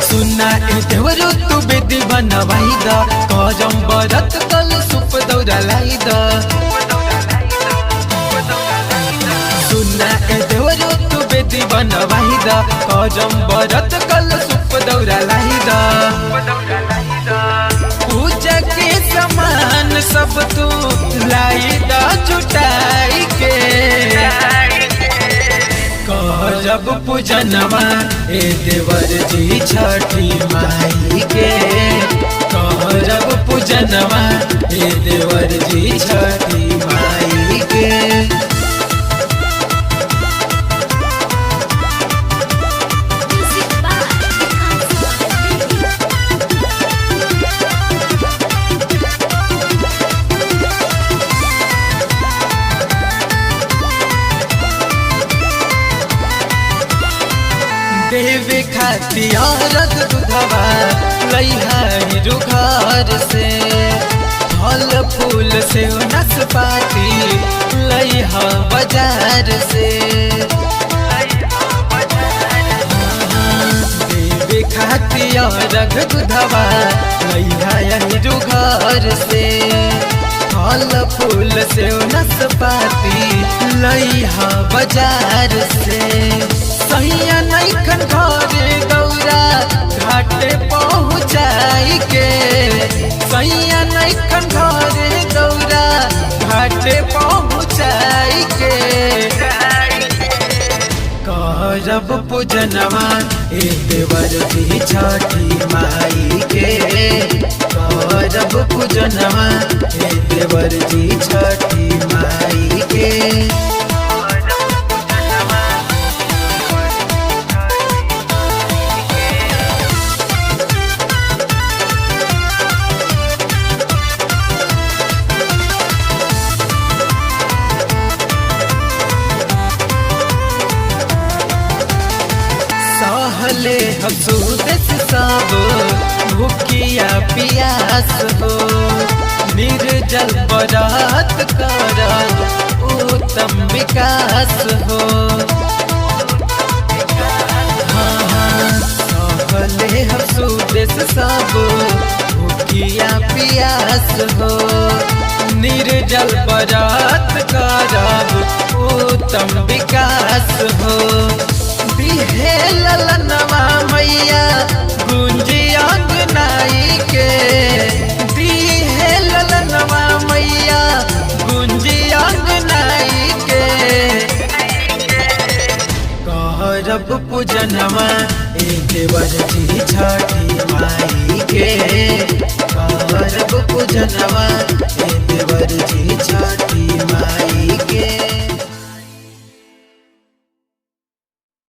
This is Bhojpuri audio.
सुना देवरो तू बेदी बनवाई द करम बरत कल सुप दौरा लाई द सुना देवरो तू बेदी बनवाई द करम बरत कल सुप दौरा लाई द पूजा के सामान सब तू लाई द जुटाई के करब पूजनवा ए देवर जी छठी माई के करब पूजनवा ए देवर जी छठी माई के देवे खातिर दूधवा लइहा घर से फल फूल से नाशपाती लइहा बाजार से देवे खातिर दूधवा लइहा घर से फल फूल से नाशपाती लइहा बाजार से सैया नैखन घरे दौरा घाटे पहुँचाई के सैया नैखन घरे दौरा घाटे पहुँचाई के करब पूजनवा ए देवर जी छठी माई के करब पूजनवा ए देवर जी छठी माई के सहले हसूदस सब भूखिया पियास हो निर्जल बरात करब उत्तम विकास हो सहले हसूदस सब भूखिया पियास हो निर्जल बरात करब उत्तम विकास हो दिहे ललनवा मैया गुंजी अंगनाई के दिहे ललनवा मैया गुंजी अंगनाई के करब पूजनवा ए देवर जी छठी माई के करब पूजनवा